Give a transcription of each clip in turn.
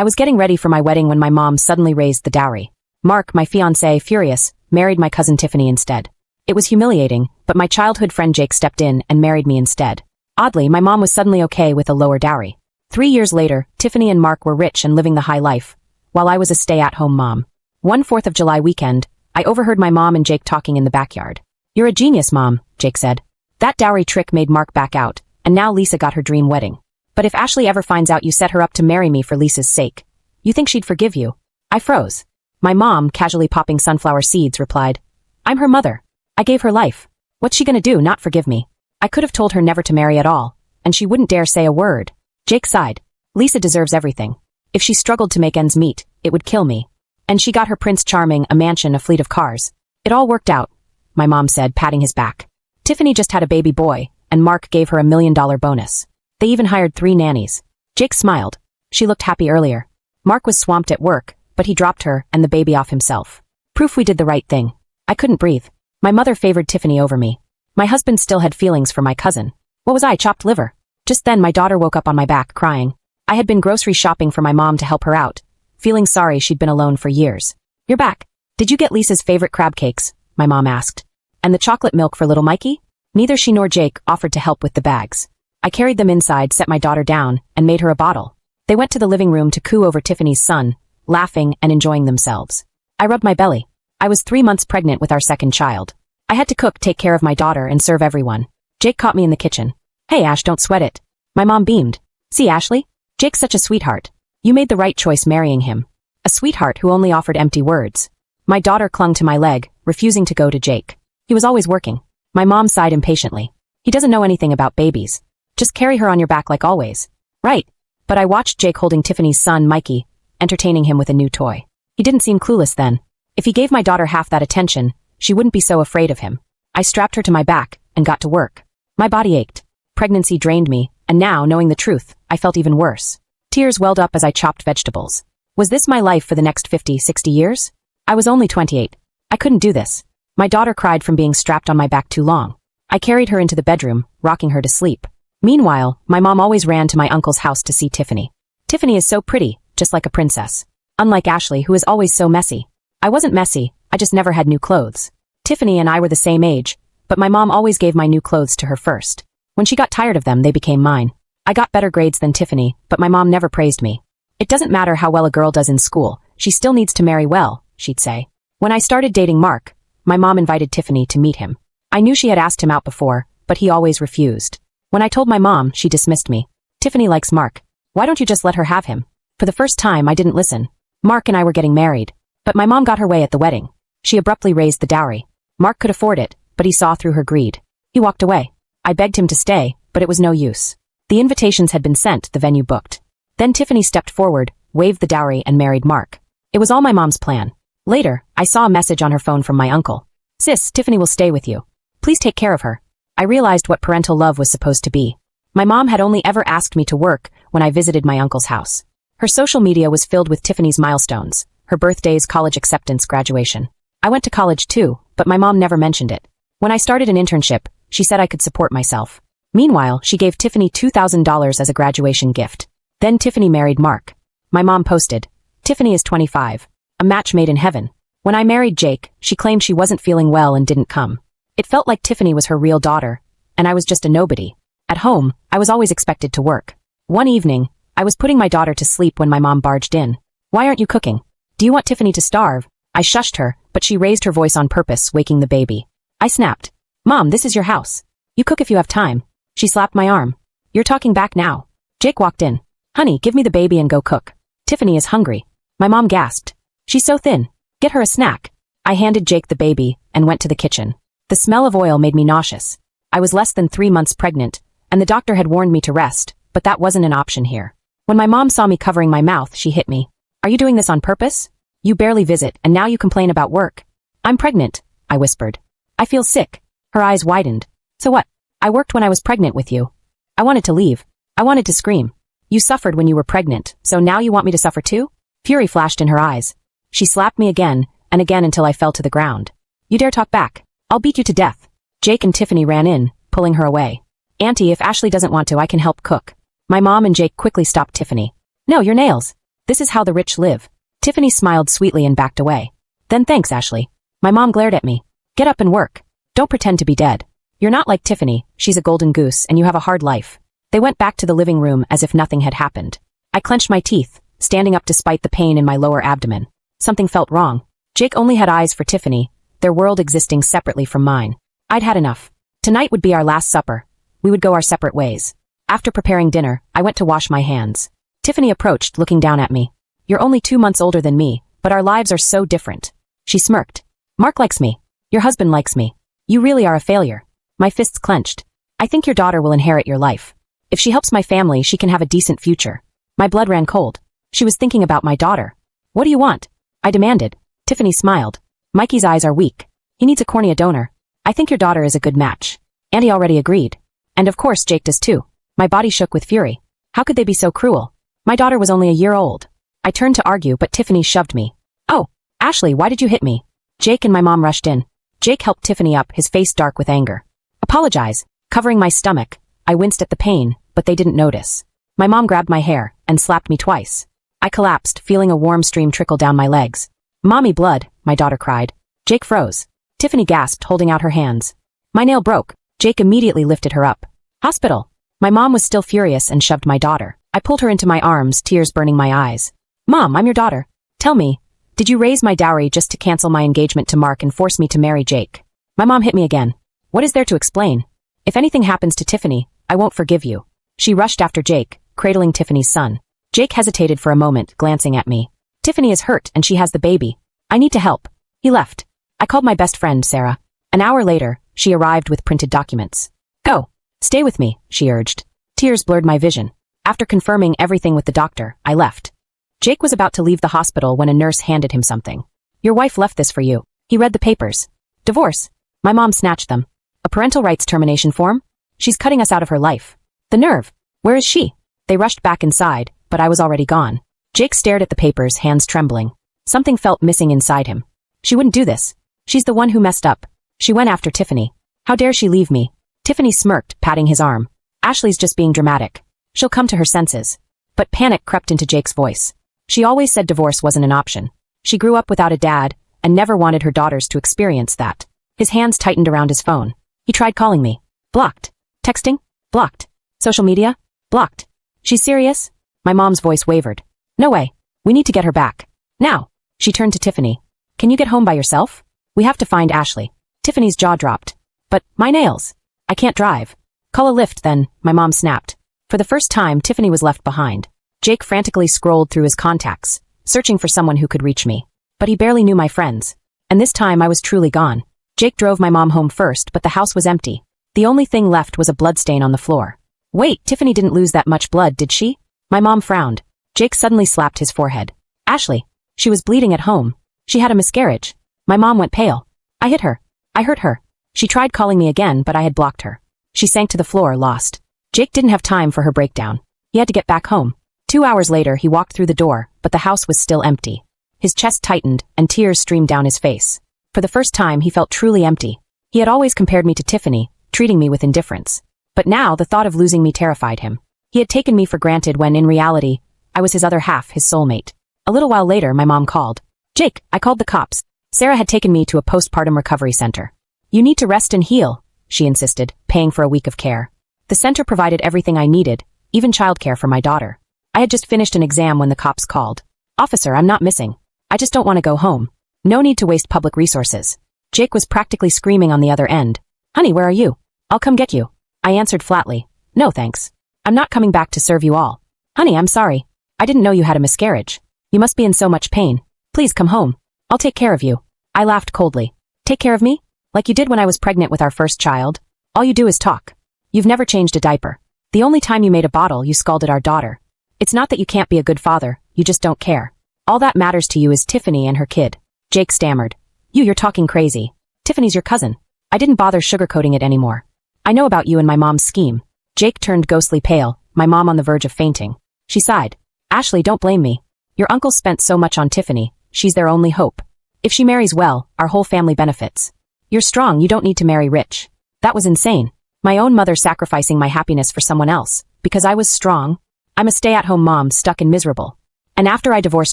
I was getting ready for my wedding when my mom suddenly raised the dowry. Mark, my fiancé, furious, married my cousin Tiffany instead. It was humiliating, but my childhood friend Jake stepped in and married me instead. Oddly, my mom was suddenly okay with a lower dowry. 3 years later, Tiffany and Mark were rich and living the high life, while I was a stay-at-home mom. One 4th of July weekend, I overheard my mom and Jake talking in the backyard. "You're a genius, Mom," Jake said. "That dowry trick made Mark back out, and now Lisa got her dream wedding. But if Ashley ever finds out you set her up to marry me for Lisa's sake, you think she'd forgive you?" I froze. My mom, casually popping sunflower seeds, replied, "I'm her mother. I gave her life. What's she gonna do, not forgive me?" I could have told her never to marry at all, and she wouldn't dare say a word. Jake sighed. "Lisa deserves everything. If she struggled to make ends meet, it would kill me. And she got her Prince Charming, a mansion, a fleet of cars. It all worked out," my mom said, patting his back. "Tiffany just had a baby boy, and Mark gave her $1 million bonus. They even hired 3 nannies." Jake smiled. She looked happy earlier. Mark was swamped at work, but he dropped her and the baby off himself. Proof we did the right thing. I couldn't breathe. My mother favored Tiffany over me. My husband still had feelings for my cousin. What was I, chopped liver? Just then my daughter woke up on my back, crying. I had been grocery shopping for my mom to help her out, feeling sorry she'd been alone for years. "You're back. Did you get Lisa's favorite crab cakes?" my mom asked. "And the chocolate milk for little Mikey?" Neither she nor Jake offered to help with the bags. I carried them inside, set my daughter down, and made her a bottle. They went to the living room to coo over Tiffany's son, laughing and enjoying themselves. I rubbed my belly. I was 3 months pregnant with our second child. I had to cook, take care of my daughter, and serve everyone. Jake caught me in the kitchen. "Hey, Ash, don't sweat it." My mom beamed. "See, Ashley? Jake's such a sweetheart. You made the right choice marrying him. A sweetheart who only offered empty words." My daughter clung to my leg, refusing to go to Jake. He was always working. My mom sighed impatiently. "He doesn't know anything about babies. Just carry her on your back like always." "Right." But I watched Jake holding Tiffany's son, Mikey, entertaining him with a new toy. He didn't seem clueless then. If he gave my daughter half that attention, she wouldn't be so afraid of him. I strapped her to my back and got to work. My body ached. Pregnancy drained me, and now, knowing the truth, I felt even worse. Tears welled up as I chopped vegetables. Was this my life for the next 50, 60 years? I was only 28. I couldn't do this. My daughter cried from being strapped on my back too long. I carried her into the bedroom, rocking her to sleep. Meanwhile, my mom always ran to my uncle's house to see Tiffany. Tiffany is so pretty, just like a princess. Unlike Ashley, who is always so messy. I wasn't messy, I just never had new clothes. Tiffany and I were the same age, but my mom always gave my new clothes to her first. When she got tired of them, they became mine. I got better grades than Tiffany, but my mom never praised me. "It doesn't matter how well a girl does in school, she still needs to marry well," she'd say. When I started dating Mark, my mom invited Tiffany to meet him. I knew she had asked him out before, but he always refused. When I told my mom, she dismissed me. "Tiffany likes Mark. Why don't you just let her have him?" For the first time, I didn't listen. Mark and I were getting married. But my mom got her way at the wedding. She abruptly raised the dowry. Mark could afford it, but he saw through her greed. He walked away. I begged him to stay, but it was no use. The invitations had been sent, the venue booked. Then Tiffany stepped forward, waived the dowry, and married Mark. It was all my mom's plan. Later, I saw a message on her phone from my uncle. "Sis, Tiffany will stay with you. Please take care of her." I realized what parental love was supposed to be. My mom had only ever asked me to work when I visited my uncle's house. Her social media was filled with Tiffany's milestones, her birthdays, college acceptance, graduation. I went to college too, but my mom never mentioned it. When I started an internship, she said I could support myself. Meanwhile, she gave Tiffany $2,000 as a graduation gift. Then Tiffany married Mark. My mom posted, "Tiffany is 25. A match made in heaven." When I married Jake, she claimed she wasn't feeling well and didn't come. It felt like Tiffany was her real daughter, and I was just a nobody. At home, I was always expected to work. One evening, I was putting my daughter to sleep when my mom barged in. "Why aren't you cooking? Do you want Tiffany to starve?" I shushed her, but she raised her voice on purpose, waking the baby. I snapped, "Mom, this is your house. You cook if you have time." She slapped my arm. "You're talking back now." Jake walked in. "Honey, give me the baby and go cook. Tiffany is hungry." My mom gasped. "She's so thin. Get her a snack." I handed Jake the baby and went to the kitchen. The smell of oil made me nauseous. I was less than 3 months pregnant, and the doctor had warned me to rest, but that wasn't an option here. When my mom saw me covering my mouth, she hit me. "Are you doing this on purpose? You barely visit, and now you complain about work." "I'm pregnant," I whispered. "I feel sick." Her eyes widened. "So what? I worked when I was pregnant with you." I wanted to leave. I wanted to scream. "You suffered when you were pregnant, so now you want me to suffer too?" Fury flashed in her eyes. She slapped me again and again until I fell to the ground. "You dare talk back? I'll beat you to death." Jake and Tiffany ran in, pulling her away. "Auntie, if Ashley doesn't want to, I can help cook." My mom and Jake quickly stopped Tiffany. "No, your nails." This is how the rich live. Tiffany smiled sweetly and backed away. Then thanks, Ashley. My mom glared at me. Get up and work. Don't pretend to be dead. You're not like Tiffany, she's a golden goose and you have a hard life. They went back to the living room as if nothing had happened. I clenched my teeth, standing up despite the pain in my lower abdomen. Something felt wrong. Jake only had eyes for Tiffany, their world existing separately from mine. I'd had enough. Tonight would be our last supper. We would go our separate ways. After preparing dinner, I went to wash my hands. Tiffany approached, looking down at me. You're only 2 months older than me, but our lives are so different. She smirked. Mark likes me. Your husband likes me. You really are a failure. My fists clenched. I think your daughter will inherit your life. If she helps my family, she can have a decent future. My blood ran cold. She was thinking about my daughter. What do you want? I demanded. Tiffany smiled. Mikey's eyes are weak. He needs a cornea donor. I think your daughter is a good match. Andy already agreed. And of course Jake does too. My body shook with fury. How could they be so cruel? My daughter was only a year old. I turned to argue, but Tiffany shoved me. Oh, Ashley, why did you hit me? Jake and my mom rushed in. Jake helped Tiffany up, his face dark with anger. Apologize. Covering my stomach, I winced at the pain, but they didn't notice. My mom grabbed my hair and slapped me twice. I collapsed, feeling a warm stream trickle down my legs. Mommy blood, my daughter cried. Jake froze. Tiffany gasped, holding out her hands. My nail broke. Jake immediately lifted her up. Hospital. My mom was still furious and shoved my daughter. I pulled her into my arms, tears burning my eyes. Mom, I'm your daughter. Tell me, did you raise my dowry just to cancel my engagement to Mark and force me to marry Jake? My mom hit me again. What is there to explain? If anything happens to Tiffany, I won't forgive you. She rushed after Jake, cradling Tiffany's son. Jake hesitated for a moment, glancing at me. Tiffany is hurt and she has the baby. I need to help. He left. I called my best friend, Sarah. An hour later, she arrived with printed documents. Go. Stay with me, she urged. Tears blurred my vision. After confirming everything with the doctor, I left. Jake was about to leave the hospital when a nurse handed him something. Your wife left this for you. He read the papers. Divorce. My mom snatched them. A parental rights termination form? She's cutting us out of her life. The nerve. Where is she? They rushed back inside, but I was already gone. Jake stared at the papers, hands trembling. Something felt missing inside him. She wouldn't do this. She's the one who messed up. She went after Tiffany. How dare she leave me? Tiffany smirked, patting his arm. Ashley's just being dramatic. She'll come to her senses. But panic crept into Jake's voice. She always said divorce wasn't an option. She grew up without a dad and never wanted her daughters to experience that. His hands tightened around his phone. He tried calling me. Blocked. Texting? Blocked. Social media? Blocked. She's serious? My mom's voice wavered. No way. We need to get her back. Now. She turned to Tiffany. Can you get home by yourself? We have to find Ashley. Tiffany's jaw dropped. But, my nails. I can't drive. Call a lift then, my mom snapped. For the first time, Tiffany was left behind. Jake frantically scrolled through his contacts, searching for someone who could reach me. But he barely knew my friends. And this time I was truly gone. Jake drove my mom home first, but the house was empty. The only thing left was a bloodstain on the floor. Wait, Tiffany didn't lose that much blood, did she? My mom frowned. Jake suddenly slapped his forehead. Ashley. She was bleeding at home. She had a miscarriage. My mom went pale. I hit her. I hurt her. She tried calling me again, but I had blocked her. She sank to the floor, lost. Jake didn't have time for her breakdown. He had to get back home. 2 hours later, he walked through the door, but the house was still empty. His chest tightened, and tears streamed down his face. For the first time, he felt truly empty. He had always compared me to Tiffany, treating me with indifference. But now, the thought of losing me terrified him. He had taken me for granted when, in reality, I was his other half, his soulmate. A little while later, my mom called. Jake, I called the cops. Sarah had taken me to a postpartum recovery center. You need to rest and heal, she insisted, paying for a week of care. The center provided everything I needed, even childcare for my daughter. I had just finished an exam when the cops called. Officer, I'm not missing. I just don't want to go home. No need to waste public resources. Jake was practically screaming on the other end. Honey, where are you? I'll come get you. I answered flatly. No thanks. I'm not coming back to serve you all. Honey, I'm sorry. I didn't know you had a miscarriage. You must be in so much pain. Please come home. I'll take care of you. I laughed coldly. Take care of me? Like you did when I was pregnant with our first child? All you do is talk. You've never changed a diaper. The only time you made a bottle, you scalded our daughter. It's not that you can't be a good father, you just don't care. All that matters to you is Tiffany and her kid. Jake stammered. You're talking crazy. Tiffany's your cousin. I didn't bother sugarcoating it anymore. I know about you and my mom's scheme. Jake turned ghostly pale, my mom on the verge of fainting. She sighed. Ashley, don't blame me. Your uncle spent so much on Tiffany, she's their only hope. If she marries well, our whole family benefits. You're strong, you don't need to marry rich. That was insane. My own mother sacrificing my happiness for someone else, because I was strong. I'm a stay-at-home mom stuck and miserable. And after I divorce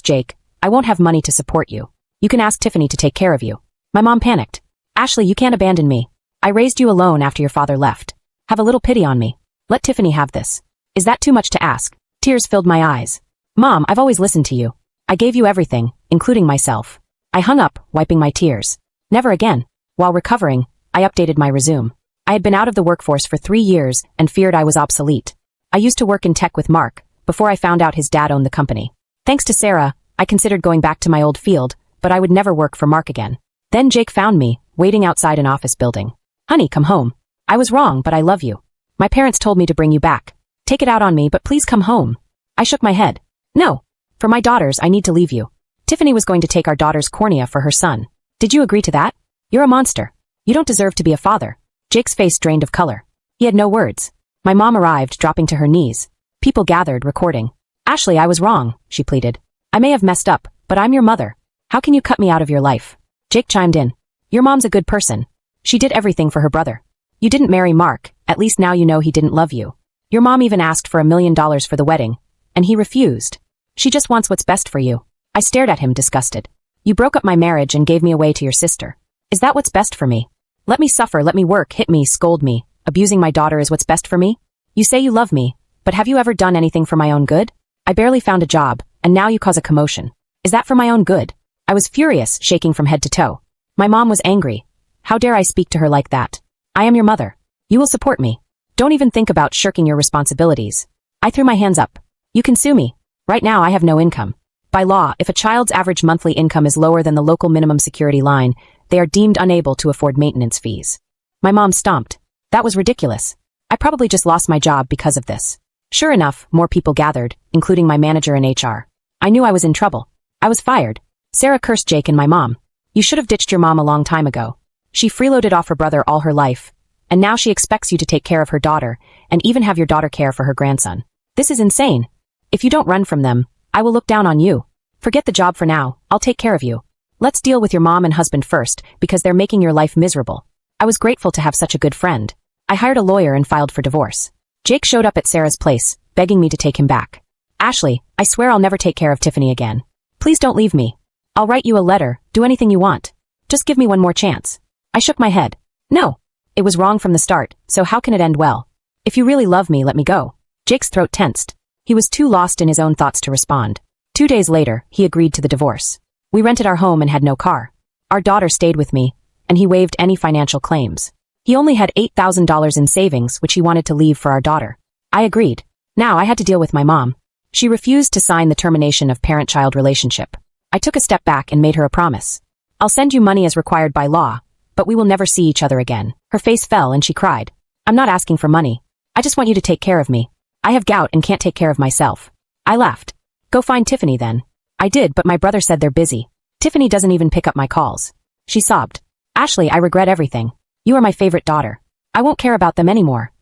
Jake, I won't have money to support you. You can ask Tiffany to take care of you. My mom panicked. Ashley, you can't abandon me. I raised you alone after your father left. Have a little pity on me. Let Tiffany have this. Is that too much to ask? Tears filled my eyes. Mom, I've always listened to you. I gave you everything, including myself. I hung up, wiping my tears. Never again. While recovering, I updated my resume. I had been out of the workforce for 3 years and feared I was obsolete. I used to work in tech with Mark, before I found out his dad owned the company. Thanks to Sarah, I considered going back to my old field, but I would never work for Mark again. Then Jake found me, waiting outside an office building. Honey, come home. I was wrong, but I love you. My parents told me to bring you back. Take it out on me, but please come home. I shook my head. No. For my daughters, I need to leave you. Tiffany was going to take our daughter's cornea for her son. Did you agree to that? You're a monster. You don't deserve to be a father. Jake's face drained of color. He had no words. My mom arrived, dropping to her knees. People gathered, recording. Ashley, I was wrong, she pleaded. I may have messed up, but I'm your mother. How can you cut me out of your life? Jake chimed in. Your mom's a good person. She did everything for her brother. You didn't marry Mark, at least now you know he didn't love you. Your mom even asked for $1 million for the wedding, and he refused. She just wants what's best for you. I stared at him, disgusted. You broke up my marriage and gave me away to your sister. Is that what's best for me? Let me suffer, let me work, hit me, scold me. Abusing my daughter is what's best for me? You say you love me, but have you ever done anything for my own good? I barely found a job, and now you cause a commotion. Is that for my own good? I was furious, shaking from head to toe. My mom was angry. How dare I speak to her like that? I am your mother. You will support me. Don't even think about shirking your responsibilities. I threw my hands up. You can sue me. Right now I have no income. By law, if a child's average monthly income is lower than the local minimum security line, they are deemed unable to afford maintenance fees. My mom stomped. That was ridiculous. I probably just lost my job because of this. Sure enough, more people gathered, including my manager and HR. I knew I was in trouble. I was fired. Sarah cursed Jake and my mom. You should have ditched your mom a long time ago. She freeloaded off her brother all her life, and now she expects you to take care of her daughter, and even have your daughter care for her grandson. This is insane. If you don't run from them, I will look down on you. Forget the job for now, I'll take care of you. Let's deal with your mom and husband first, because they're making your life miserable. I was grateful to have such a good friend. I hired a lawyer and filed for divorce. Jake showed up at Sarah's place, begging me to take him back. Ashley, I swear I'll never take care of Tiffany again. Please don't leave me. I'll write you a letter, do anything you want. Just give me one more chance. I shook my head. No. It was wrong from the start, so how can it end well? If you really love me, let me go. Jake's throat tensed. He was too lost in his own thoughts to respond. 2 days later, he agreed to the divorce. We rented our home and had no car. Our daughter stayed with me, and he waived any financial claims. He only had $8,000 in savings, which he wanted to leave for our daughter. I agreed. Now I had to deal with my mom. She refused to sign the termination of parent-child relationship. I took a step back and made her a promise. I'll send you money as required by law, but we will never see each other again. Her face fell and she cried. I'm not asking for money. I just want you to take care of me. I have gout and can't take care of myself. I laughed. Go find Tiffany then. I did, but my brother said they're busy. Tiffany doesn't even pick up my calls. She sobbed. Ashley, I regret everything. You are my favorite daughter. I won't care about them anymore.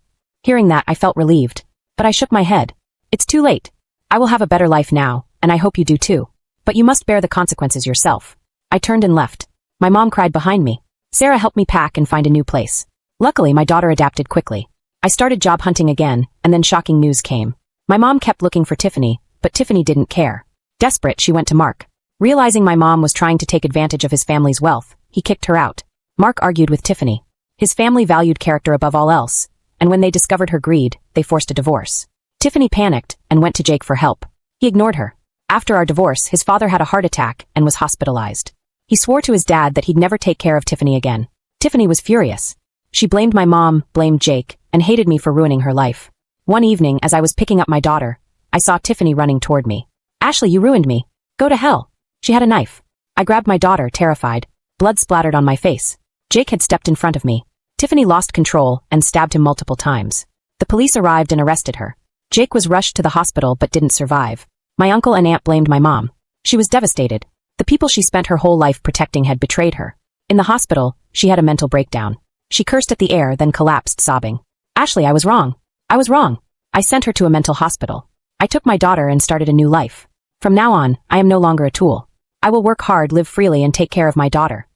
Hearing that, I felt relieved, but I shook my head. It's too late. I will have a better life now, and I hope you do too. But you must bear the consequences yourself. I turned and left. My mom cried behind me. Sarah helped me pack and find a new place. Luckily, my daughter adapted quickly. I started job hunting again, and then shocking news came. My mom kept looking for Tiffany, but Tiffany didn't care. Desperate, she went to Mark. Realizing my mom was trying to take advantage of his family's wealth, he kicked her out. Mark argued with Tiffany. His family valued character above all else, and when they discovered her greed, they forced a divorce. Tiffany panicked and went to Jake for help. He ignored her. After our divorce, his father had a heart attack and was hospitalized. He swore to his dad that he'd never take care of Tiffany again. Tiffany was furious. She blamed my mom, blamed Jake, and hated me for ruining her life. One evening, as I was picking up my daughter, I saw Tiffany running toward me. Ashley, you ruined me. Go to hell. She had a knife. I grabbed my daughter, terrified. Blood splattered on my face. Jake had stepped in front of me. Tiffany lost control and stabbed him multiple times. The police arrived and arrested her. Jake was rushed to the hospital but didn't survive. My uncle and aunt blamed my mom. She was devastated. The people she spent her whole life protecting had betrayed her. In the hospital, she had a mental breakdown. She cursed at the air, then collapsed, sobbing. Ashley, I was wrong. I was wrong. I sent her to a mental hospital. I took my daughter and started a new life. From now on, I am no longer a tool. I will work hard, live freely, and take care of my daughter.